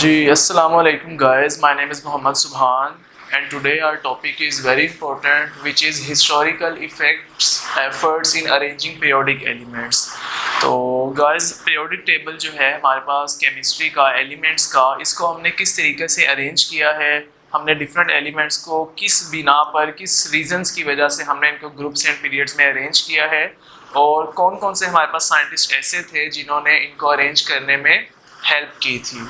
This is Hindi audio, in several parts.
जी अस्सलाम वालेकुम guys, my name is Mohammad Subhan and today our topic is very important, which is historical effects efforts in arranging periodic elements. तो गाइस periodic table जो है हमारे पास केमिस्ट्री का एलिमेंट्स का, इसको हमने किस तरीके से अरेंज किया है, हमने डिफरेंट एलिमेंट्स को किस बिना पर किस रीजंस की वजह से हमने इनको ग्रुप्स एंड पीरियड्स में अरेंज किया है और कौन कौन से हमारे पास साइंटिस्ट ऐसे थे जिन्होंने इनको अरेंज करने में हेल्प की थी।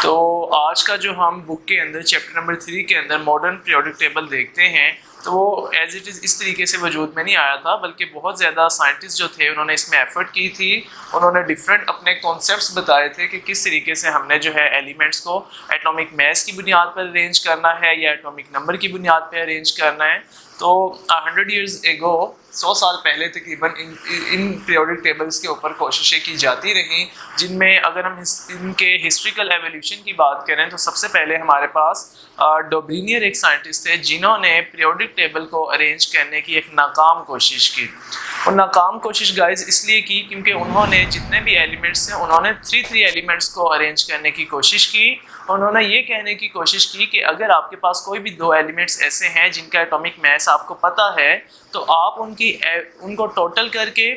तो आज का जो हम बुक के अंदर चैप्टर नंबर 3 के अंदर मॉडर्न पीरियोडिक टेबल देखते हैं, तो वो एज इट इज़ इस तरीके से वजूद में नहीं आया था, बल्कि बहुत ज़्यादा साइंटिस्ट जो थे उन्होंने इसमें एफर्ट की थी। उन्होंने डिफरेंट अपने कॉन्सेप्ट्स बताए थे कि किस तरीके से हमने जो है एलिमेंट्स को एटॉमिक मास की बुनियाद पर अरेंज करना है या एटॉमिक नंबर की बुनियाद पर अरेंज करना है। तो 100 ईयर्स एगो 100 साल पहले तकरीबन इन पीरियोडिक टेबल्स के ऊपर कोशिशें की जाती रहीं, जिनमें अगर हम इनके हिस्ट्रिकल एवोल्यूशन की बात करें तो सबसे पहले हमारे पास डोब्रिनियर एक साइंटिस्ट थे जिन्होंने पीरियोडिक टेबल को अरेंज करने की एक नाकाम कोशिश की। और नाकाम कोशिश गाइस इसलिए की क्योंकि उन्होंने जितने भी एलिमेंट्स हैं उन्होंने 3 एलिमेंट्स को अरेंज करने की कोशिश की। उन्होंने ये कहने की कोशिश की कि अगर आपके पास कोई भी 2 एलिमेंट्स ऐसे हैं जिनका एटॉमिक मास आपको पता है, तो आप उनको टोटल करके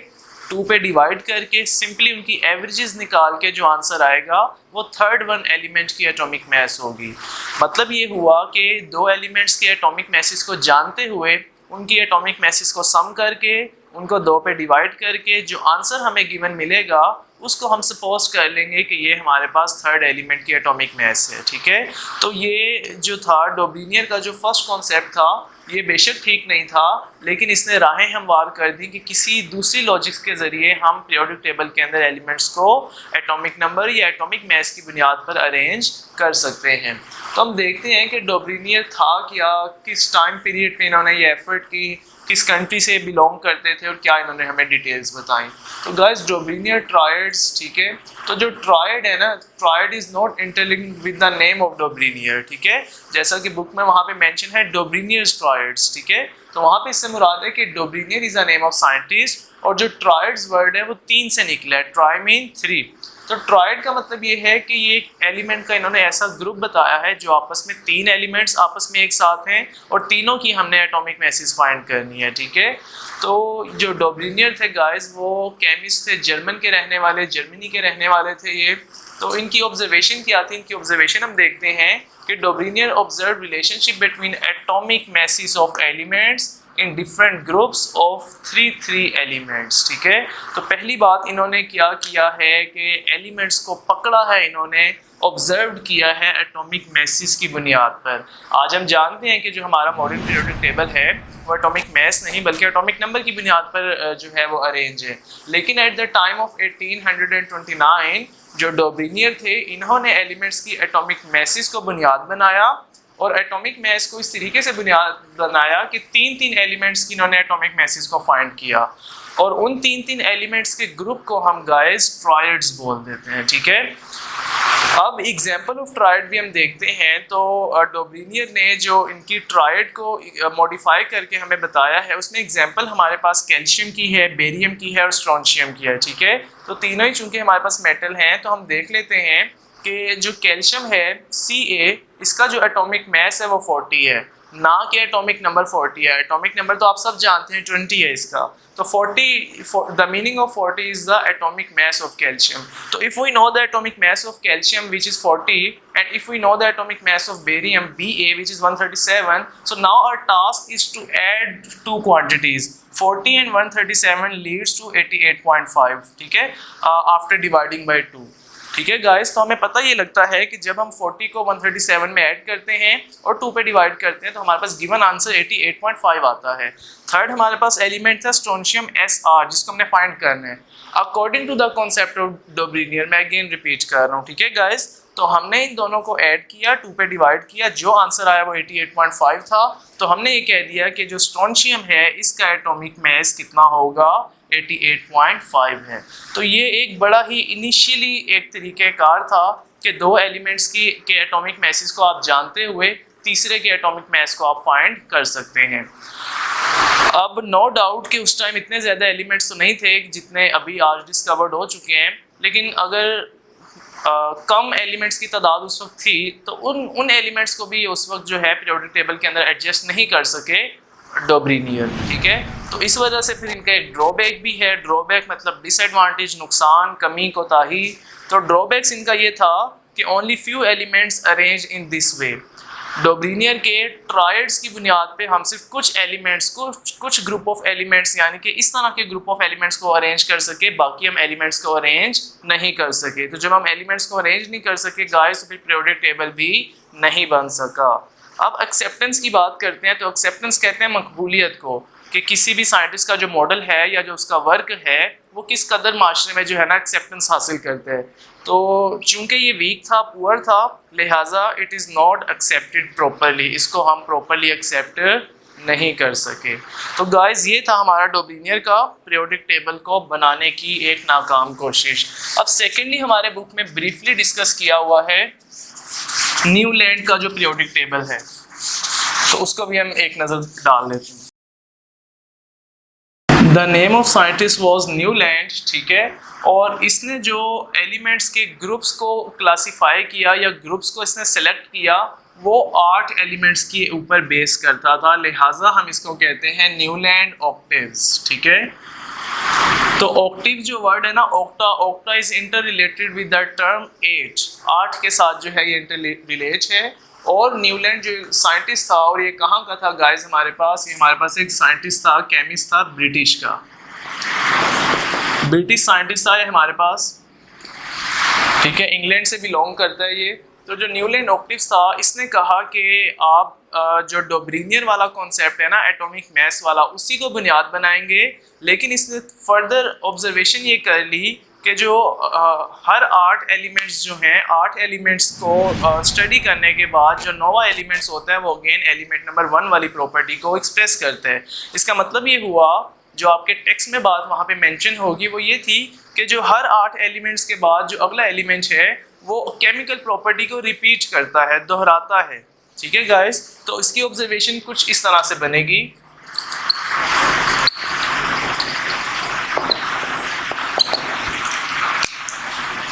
2 पे डिवाइड करके सिंपली उनकी एवरेजेस निकाल के जो आंसर आएगा वो थर्ड वन एलिमेंट की एटॉमिक मास होगी। मतलब ये हुआ कि 2 एलिमेंट्स के एटॉमिक मासेस को जानते हुए उनकी एटॉमिक मासेस को सम करके उनको 2 पे डिवाइड करके जो आंसर हमें गिवन मिलेगा उसको हम सपोज कर लेंगे कि ये हमारे पास थर्ड एलिमेंट की एटॉमिक मास है। ठीक है, तो ये जो था डोब्रिनियर का जो फर्स्ट कॉन्सेप्ट था, ये बेशक ठीक नहीं था, लेकिन इसने राहें हमवार कर दी कि किसी दूसरी लॉजिक्स के ज़रिए हम पीरियोडिक टेबल के अंदर एलिमेंट्स को एटॉमिक नंबर या एटॉमिक मास की बुनियाद पर अरेंज कर सकते हैं। तो हम देखते हैं कि डोब्रिनियर था क्या, किस टाइम पीरियड पे इन्होंने ये एफर्ट की, किस कंट्री से बिलोंग करते थे और क्या इन्होंने हमें डिटेल्स बताई। तो गाइस डोब्रिनियर ट्रायड्स, ठीक है, तो जो ट्रायड है ना, triad is not interlinked with the name of Dobereiner. ठीक है, जैसा कि बुक में वहाँ पे मेंशन है डोब्रिनियर्स ट्रायड्स। ठीक है, तो वहाँ पे इससे मुराद है कि Dobereiner is a name of scientist और जो ट्रायड्स वर्ड है वो 3 से निकला है। Try mean 3। तो ट्रायड का मतलब ये है कि ये एलिमेंट का इन्होंने ऐसा ग्रुप बताया है जो आपस में 3 एलिमेंट्स आपस में एक साथ हैं और तीनों की हमने एटॉमिक मासेस फाइंड करनी है। ठीक है, तो जो डोब्रिनियर थे गाइस वो केमिस्ट थे, जर्मन के रहने वाले, जर्मनी के रहने वाले थे ये। तो इनकी ऑब्जर्वेशन क्या थी, इनकी ऑब्जर्वेशन हम देखते हैं कि Dobereiner observe relationship between atomic masses of elements in different groups of 3 elements. ठीक है, तो पहली बात इन्होंने क्या किया है कि एलिमेंट्स को पकड़ा है, इन्होंने ऑब्जर्व किया है एटॉमिक मासेस की बुनियाद पर। आज हम जानते हैं कि जो हमारा मॉडर्न पीरियोडिक टेबल है वो एटॉमिक मास नहीं बल्कि एटॉमिक नंबर की बुनियाद पर जो है वो अरेंज है। लेकिन एट द टाइम ऑफ 1829 जो डोब्रिनियर थे, इन्होंने एलिमेंट्स की एटॉमिक मासेस को बुनियाद बनाया और एटॉमिक मास को इस तरीके से बुनियाद बनाया कि 3 एलिमेंट्स की इन्होंने एटॉमिक मासेस को फाइंड किया और उन 3 एलिमेंट्स के ग्रुप को हम गाइस ट्रायड्स बोल देते हैं। ठीक है, अब एग्जाम्पल ऑफ ट्रायड भी हम देखते हैं। तो डोब्रिनियर ने जो इनकी ट्रायड को मॉडिफाई करके हमें बताया है, उसमें एग्जाम्पल हमारे पास कैल्शियम की है, बेरियम की है और स्ट्रोंशियम की है। ठीक है, तो तीनों ही चूंकि हमारे पास मेटल हैं तो हम देख लेते हैं कि जो कैल्शियम है Ca, इसका जो एटॉमिक मास है वो 40 है, ना कि एटॉमिक नंबर 40 है। एटॉमिक नंबर तो आप सब जानते हैं 20 है इसका। तो 40, the meaning of 40 is the atomic mass of calcium. तो if we know the atomic mass of calcium which is 40 and if we know the atomic mass of barium Ba which is 137, so now our task is to add 2 quantities 40 and 137 leads to 88.5। ठीक है, आफ्टर डिवाइडिंग बाय 2। ठीक है गाइस, तो हमें पता ये लगता है कि जब हम 40 को 137 में ऐड करते हैं और 2 पे डिवाइड करते हैं तो हमारे पास गिवन आंसर 88.5 आता है। थर्ड हमारे पास एलिमेंट था स्ट्रोंशियम Sr, जिसको हमने फाइंड करना है according to the concept of Dobereiner. मैं अगेन रिपीट कर रहा हूँ। ठीक है गाइस, तो हमने इन दोनों को ऐड किया, 2 पे डिवाइड किया, जो आंसर आया वो 88.5 था। तो हमने ये कह दिया कि जो स्ट्रोंशियम है इसका एटॉमिक मास कितना होगा, 88.5 है। तो ये एक बड़ा ही इनिशियली एक तरीक़ेकार था कि 2 एलिमेंट्स के एटॉमिक मासेस को आप जानते हुए तीसरे के एटॉमिक मास को आप फाइंड कर सकते हैं। अब नो डाउट कि उस टाइम इतने ज़्यादा एलिमेंट्स तो नहीं थे जितने अभी आज डिस्कवर्ड हो चुके हैं, लेकिन अगर कम एलिमेंट्स की तादाद उस वक्त थी, तो उन एलिमेंट्स को भी उस वक्त जो है पीरियोडिक टेबल के अंदर एडजस्ट नहीं कर सके डोब्रिनियर, ठीक है। तो इस वजह से फिर इनका एक ड्रॉबैक भी है। ड्रॉबैक मतलब डिसएडवांटेज, नुकसान, कमी, कोताही। तो ड्रॉबैक्स इनका ये था कि only few elements arrange in this way. Dobereiner के ट्रायड्स की बुनियाद पे हम सिर्फ कुछ एलिमेंट्स को, कुछ ग्रुप ऑफ एलिमेंट्स यानी कि इस तरह के ग्रुप ऑफ एलिमेंट्स को अरेंज कर सके, बाकी हम एलिमेंट्स को अरेंज नहीं कर सके। तो जब हम एलिमेंट्स को अरेंज नहीं कर सके गाइस, तो फिर पीरियोडिक टेबल भी नहीं बन सका। अब एक्सेप्टेंस की बात करते हैं। तो एक्सेप्टेंस कहते हैं मकबूलियत को, कि किसी भी साइंटिस्ट का जो मॉडल है या जो उसका वर्क है वो किस कदर माशरे में जो है ना एक्सेप्टेंस हासिल करते हैं। तो चूंकि ये वीक था, पुअर था, लिहाजा it is not accepted properly, इसको हम प्रॉपरली एक्सेप्ट नहीं कर सके। तो गाइस ये था हमारा डोब्रिनियर का पीरियोडिक टेबल को बनाने की एक नाकाम कोशिश। अब सेकेंडली हमारे बुक में ब्रीफली डिस्कस किया हुआ है न्यूलैंड का जो पीरियोडिक टेबल है, तो उसको भी हम एक नज़र डाल लेते हैं। The name of scientist was Newland, ठीक है। और इसने जो एलिमेंट्स के ग्रुप्स को क्लासीफाई किया या ग्रुप्स को इसने सेलेक्ट किया वो 8 एलिमेंट्स के ऊपर बेस करता था, लिहाजा हम इसको कहते हैं न्यूलैंड ऑक्टेव्स, ठीक है। तो ऑक्टिव जो वर्ड है ना, octa is inter related with the term 8 के साथ जो है ये इंटर रिलेट है। और न्यूलैंड जो साइंटिस्ट था, और ये कहाँ का था गाइस, हमारे पास एक साइंटिस्ट था, केमिस्ट था, ब्रिटिश साइंटिस्ट था ये हमारे पास, ठीक है। इंग्लैंड से बिलोंग करता है ये। तो जो न्यूलैंड ऑक्टिव्स था, इसने कहा कि आप जो डोब्रिनियर वाला कॉन्सेप्ट है ना, एटॉमिक मैस वाला, उसी को बुनियाद बनाएंगे। लेकिन इसने फर्दर ऑब्जर्वेशन ये कर ली कि जो हर 8 एलिमेंट्स जो हैं, 8 एलिमेंट्स को स्टडी करने के बाद जो नोवा एलिमेंट्स होता है वो अगेन एलिमेंट नंबर 1 वाली प्रॉपर्टी को एक्सप्रेस करता है। इसका मतलब ये हुआ, जो आपके टेक्स्ट में बात वहाँ पे मेंशन होगी वो ये थी कि जो हर 8 एलिमेंट्स के बाद जो अगला एलिमेंट है वो केमिकल प्रॉपर्टी को रिपीट करता है, दोहराता है, ठीक है गाइस। तो इसकी ऑब्जर्वेशन कुछ इस तरह से बनेगी।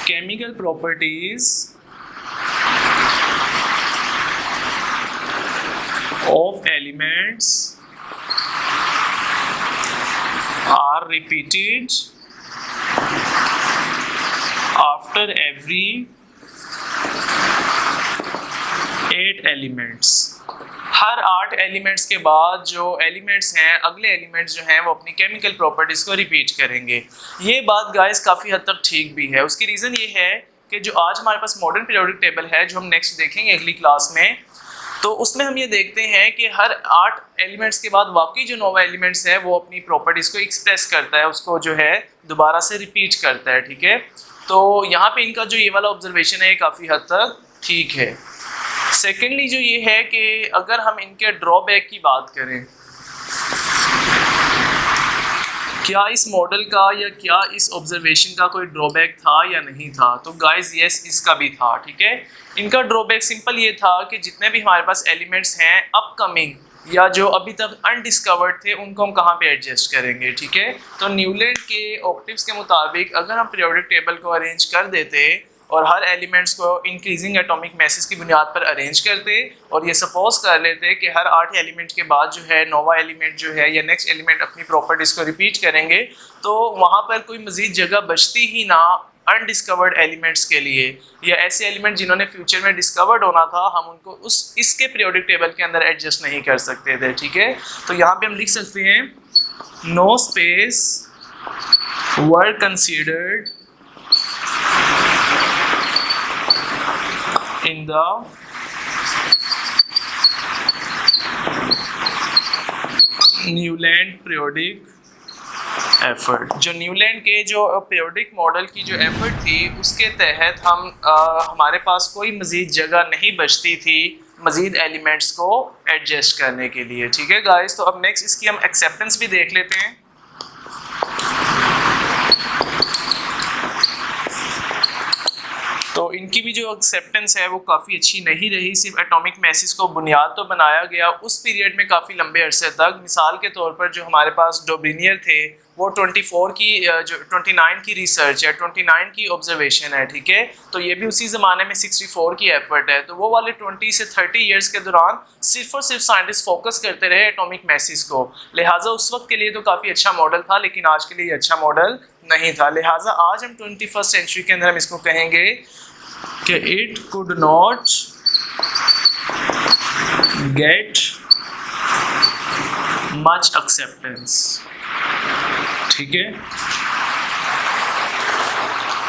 Chemical properties of elements are repeated after every 8 elements। Her 8 elements के बाद जो एलिमेंट्स हैं, अगले एलिमेंट्स जो हैं वो अपनी केमिकल प्रॉपर्टीज़ को रिपीट करेंगे। ये बात गाइस काफ़ी हद तक ठीक भी है। उसकी रीज़न ये है कि जो आज हमारे पास मॉडर्न पीरियोडिक टेबल है, जो हम नेक्स्ट देखेंगे अगली क्लास में, तो उसमें हम ये देखते हैं कि हर 8 एलिमेंट्स के बाद वाकई जो नोवा एलिमेंट्स है वो अपनी प्रॉपर्टीज़ को एक्सप्रेस करता है, उसको जो है दोबारा से रिपीट करता है, ठीक है। तो यहाँ पे इनका जो ये वाला ऑब्जर्वेशन है काफ़ी हद तक ठीक है। सेकेंडली जो ये है कि अगर हम इनके ड्रॉबैक की बात करें, क्या इस मॉडल का या क्या इस ऑब्जर्वेशन का कोई ड्रॉबैक था या नहीं था, तो गाइस यस, इसका भी था, ठीक है। इनका ड्रॉबैक सिंपल ये था कि जितने भी हमारे पास एलिमेंट्स हैं अपकमिंग या जो अभी तक अनडिस्कवर्ड थे, उनको हम कहाँ पे एडजस्ट करेंगे, ठीक है। तो न्यूलैंड के ऑक्टिव्स के मुताबिक अगर हम पीरियोडिक टेबल को अरेंज कर देते और हर एलिमेंट्स को इंक्रीजिंग एटॉमिक मैसेज की बुनियाद पर अरेंज करते और ये सपोज कर लेते कि हर 8 एलिमेंट के बाद जो है नोवा एलिमेंट जो है या नेक्स्ट एलिमेंट अपनी प्रॉपर्टीज़ को रिपीट करेंगे, तो वहाँ पर कोई मज़ीद जगह बचती ही ना अनडिस्कवर्ड एलिमेंट्स के लिए, या ऐसे एलिमेंट जिन्होंने फ्यूचर में डिस्कवर्ड होना था, हम उनको इसके पीरियोडिक टेबल के अंदर एडजस्ट नहीं कर सकते थे, ठीक है। तो यहाँ पे हम लिख सकते हैं no space were considered in the Newland periodic effort. जो न्यूलैंड के जो पीरियोडिक मॉडल की जो एफर्ट थी उसके तहत हम हमारे पास कोई मज़ीद जगह नहीं बचती थी मज़ीद एलिमेंट्स को एडजस्ट करने के लिए, ठीक है गाइस। तो अब नेक्स्ट इसकी हम एक्सेप्टेंस भी देख लेते हैं। तो इनकी भी जो एक्सेप्टेंस है वो काफ़ी अच्छी नहीं रही। सिर्फ एटॉमिक मैसेज को बुनियाद तो बनाया गया उस पीरियड में काफ़ी लंबे अरसे तक। मिसाल के तौर पर जो हमारे पास डोब्रिनियर थे वो 24 की जो 29 की रिसर्च है, 29 की ऑब्जर्वेशन है, ठीक है। तो ये भी उसी ज़माने में 64 की एफर्ट है। तो वो वाले 20 से 30 ईयर्स के दौरान सिर्फ और सिर्फ साइंटिस्ट फोकस करते रहे एटॉमिक मैसेज को। लिहाजा उस वक्त के लिए तो काफ़ी अच्छा मॉडल था, लेकिन आज के लिए अच्छा मॉडल नहीं था। लिहाजा आज हम 21st सेंचुरी के अंदर हम इसको कहेंगे कि it could not get much acceptance, ठीक है।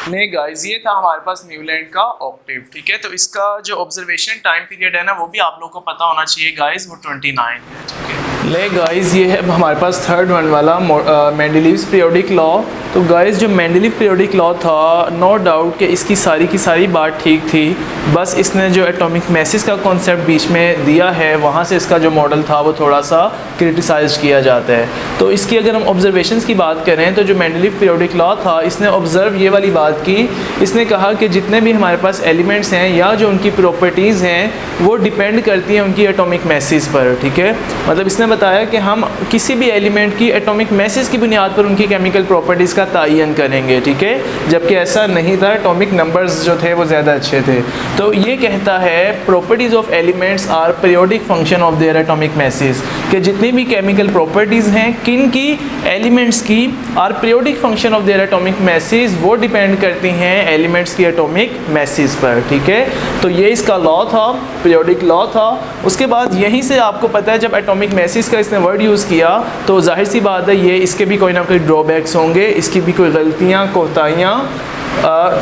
नहीं गाइस, ये था हमारे पास न्यूलैंड का ऑक्टेव, ठीक है। तो इसका जो ऑब्जर्वेशन टाइम पीरियड है ना, वो भी आप लोगों को पता होना चाहिए गाइस, वो 29 है, ठीक है। ले गाइस, ये है हमारे पास थर्ड वन वाला मेंडलीव्स पीरियोडिक लॉ। तो गाइस, जो मेंडलीव पीरियोडिक लॉ था, नो डाउट कि इसकी सारी की सारी बात ठीक थी, बस इसने जो एटॉमिक मैसेज का कॉन्सेप्ट बीच में दिया है, वहाँ से इसका जो मॉडल था वो थोड़ा सा क्रिटिसाइज किया जाता है। तो इसकी अगर हम ऑब्जर्वेशंस की बात करें, तो जो मेंडलीव पीरियोडिक लॉ था, इसने ऑब्जर्व ये वाली बात की, इसने कहा कि जितने भी हमारे पास एलिमेंट्स हैं या जो उनकी प्रॉपर्टीज़ हैं वो डिपेंड करती हैं उनकी एटॉमिक मैसेज पर, ठीक है। मतलब इसने बताया कि हम किसी भी एलिमेंट की एटॉमिक मैसेज की बुनियाद पर उनकी केमिकल प्रॉपर्टीज़ का तयन करेंगे, ठीक है, जबकि ऐसा नहीं था, एटॉमिक नंबर्स जो थे वो ज़्यादा अच्छे थे। तो ये कहता है properties of elements are periodic function of their atomic masses, कि जितनी भी केमिकल प्रॉपर्टीज़ हैं किन की एलिमेंट्स की are periodic function of their atomic masses, वो डिपेंड करती हैं एलिमेंट्स की एटॉमिक मैसेज पर, ठीक है। तो ये इसका लॉ था, पीरियोडिक लॉ था। उसके बाद यहीं से आपको पता है, जब एटॉमिक मैसेज का इसने वर्ड यूज़ किया तो जाहिर सी बात है ये इसके भी कोई ना कोई ड्रॉबैक्स होंगे, इसकी भी कोई गलतियाँ कोताहियाँ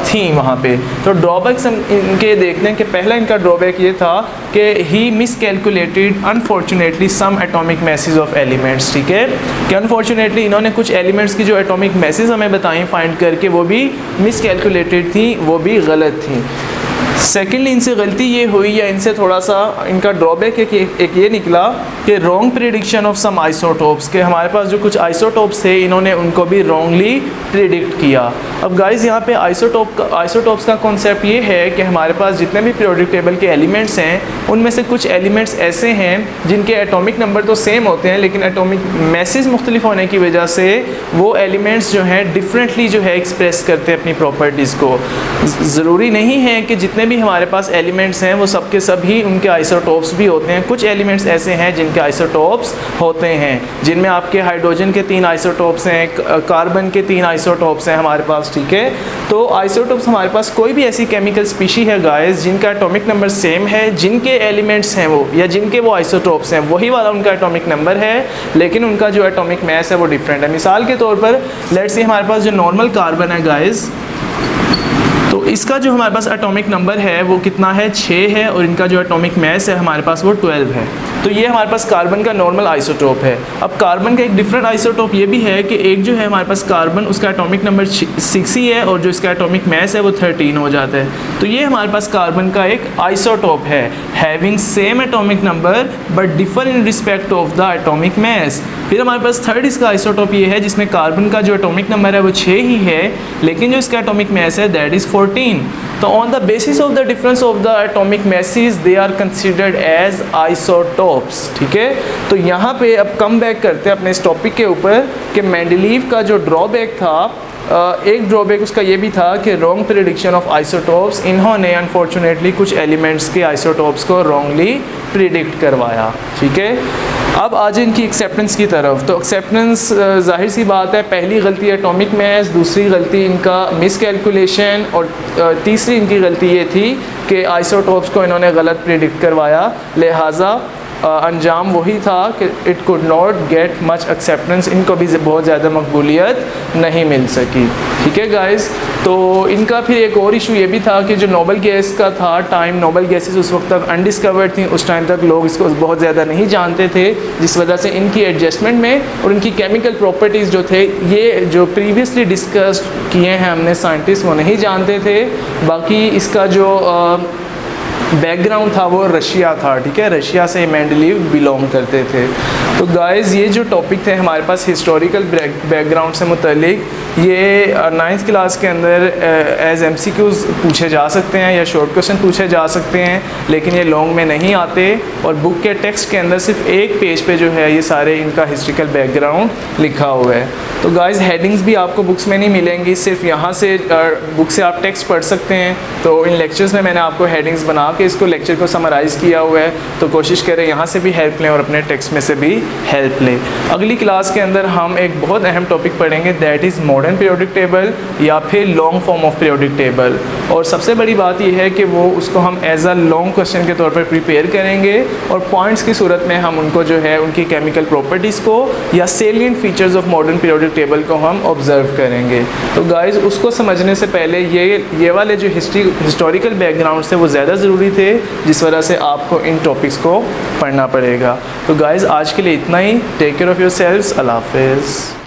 थी वहाँ पे। तो ड्रॉबैक्स हम इनके देखते हैं कि पहला इनका ड्रॉबैक ये था कि he miscalculated unfortunately some atomic masses of elements, ठीक है, कि अनफॉर्चुनेटली इन्होंने कुछ एलिमेंट्स की जो एटॉमिक मैसेज हमें बताई फाइंड करके, वो भी मिस कैलकुलेटेड थी, वो भी गलत थी। सेकेंडली इनसे गलती ये हुई, या इनसे थोड़ा सा इनका ड्रॉबैक है कि एक ये निकला कि wrong prediction of some isotopes, के हमारे पास जो कुछ आइसोटोप्स थे इन्होंने उनको भी रॉन्गली प्रिडिक्ट किया। अब गाइस, यहाँ पे आइसोटोप्स का कॉन्सेप्ट ये है कि हमारे पास जितने भी पीरियोडिक टेबल के एलिमेंट्स हैं उनमें से कुछ एलिमेंट्स ऐसे हैं जिनके एटॉमिक नंबर तो सेम होते हैं, लेकिन एटॉमिक मैसेज मुख्तलिफ होने की वजह से वो एलिमेंट्स जो हैं डिफरेंटली जो है एक्सप्रेस करते हैं अपनी प्रॉपर्टीज़ को। ज़रूरी नहीं है कि जितने भी हमारे पास एलिमेंट्स हैं वो सब के सभी उनके आइसोटोप्स भी होते हैं। कुछ एलिमेंट्स ऐसे हैं जिनके आइसोटोप्स होते हैं, जिनमें आपके हाइड्रोजन के 3 आइसोटोप्स हैं, कार्बन के 3 आइसोटोप्स हैं हमारे पास, ठीक है। तो आइसोटोप्स हमारे पास कोई भी ऐसी केमिकल स्पीशी है गाइस जिनका एटॉमिक नंबर सेम है, जिनके एलिमेंट्स हैं वो या जिनके वो आइसोटोप्स हैं वही वाला उनका एटॉमिक नंबर है, लेकिन उनका जो एटॉमिक मास है वो डिफरेंट है। मिसाल के तौर पर लेट्स से हमारे पास जो नॉर्मल कार्बन है गाइस, तो इसका जो हमारे पास एटॉमिक नंबर है वो कितना है, 6 है, और इनका जो एटॉमिक मास है हमारे पास वो 12 है। तो ये हमारे पास कार्बन का नॉर्मल आइसोटोप है। अब कार्बन का एक डिफरेंट आइसोटोप ये भी है कि एक जो है हमारे पास कार्बन, उसका एटॉमिक नंबर 6 ही है और जो इसका एटॉमिक मास है वो 13 हो जाता है। तो ये हमारे पास कार्बन का एक आइसोटोप है, having same atomic number but differ in respect of the atomic मास। फिर हमारे पास थर्ड इसका आइसोटोप ये है जिसमें कार्बन का जो एटॉमिक नंबर है वो 6 ही है, लेकिन जो इसका एटॉमिक मास है दैट इज़ 14। तो on the basis of the difference of the atomic masses they are considered as isotopes, ठीक है। तो यहाँ पे अब कम बैक करते हैं अपने इस टॉपिक के ऊपर कि मेंडलीव का जो ड्रॉबैक था, एक ड्रॉबैक उसका ये भी था कि रॉन्ग प्रिडिक्शन ऑफ आइसोटोप्स, इन्होंने अनफॉर्चुनेटली कुछ एलिमेंट्स के आइसोटोप्स को रॉन्गली प्रिडिक्ट करवाया, ठीक है। अब आ जाए इनकी एक्सेप्टेंस की तरफ। तो एक्सेप्टेंस जाहिर सी बात है, पहली गलती एटॉमिक मास, दूसरी गलती इनका मिस कैलकुलेशन, और तीसरी इनकी गलती ये थी कि आइसोटोप्स को इन्होंने गलत प्रिडिक्ट करवाया। लिहाजा अंजाम वही था कि it could not get much acceptance, इनको भी बहुत ज़्यादा मकबूलियत नहीं मिल सकी, ठीक है गाइस। तो इनका फिर एक और इशू ये भी था कि जो नोबल गैस का था टाइम, नोबल गैसेस उस वक्त तक अनडिस्कवर्ड थी, उस टाइम तक लोग इसको बहुत ज़्यादा नहीं जानते थे, जिस वजह से इनकी एडजस्टमेंट में और इनकी केमिकल प्रॉपर्टीज़ जो थे, ये जो प्रीवियसली डिस्कस किए हैं हमने साइंटिस्ट, वो नहीं जानते थे। बाकी इसका जो बैकग्राउंड था वो रशिया था, ठीक है, रशिया से मेंडलीव बिलोंग करते थे। तो गाइस, ये जो टॉपिक थे हमारे पास हिस्टोरिकल बैकग्राउंड से मुतल्लिक, ये 9th क्लास के अंदर एज MCQs पूछे जा सकते हैं या शॉर्ट क्वेश्चन पूछे जा सकते हैं, लेकिन ये लॉन्ग में नहीं आते। और बुक के टेक्स्ट के अंदर सिर्फ एक पेज पे जो है ये सारे इनका हिस्ट्रिकल बैकग्राउंड लिखा हुआ है। तो गाइस हेडिंग्स भी आपको बुक्स में नहीं मिलेंगी, सिर्फ यहाँ से बुक से आप टेक्स्ट पढ़ सकते हैं। तो इन लेक्चर्स में मैंने आपको हेडिंग्स बना के इसको लेक्चर को समराइज़ किया हुआ है, तो कोशिश करें यहाँ से भी हेल्प लें और अपने टेक्स्ट में से भी हेल्प लें। अगली क्लास के अंदर हम एक बहुत अहम टॉपिक पढ़ेंगे, that is modern periodic table या फिर long form of periodic table. और सबसे बड़ी बात यह है कि वो उसको हम एज अ लॉन्ग क्वेश्चन के तौर पर प्रिपेयर करेंगे और पॉइंट्स की सूरत में हम उनको जो है उनकी केमिकल प्रॉपर्टीज़ को या salient features of modern periodic table को हम ऑब्जर्व करेंगे। तो गाइस उसको समझने से पहले ये वाले जो हिस्टोरिकल बैकग्राउंड से वो ज़्यादा ज़रूरी थे, जिस वजह से आपको इन टॉपिक्स को पढ़ना पड़ेगा। तो गाइस आज के लिए इतना ही। Take care of yourselves. अल्लाह हाफ़िज़।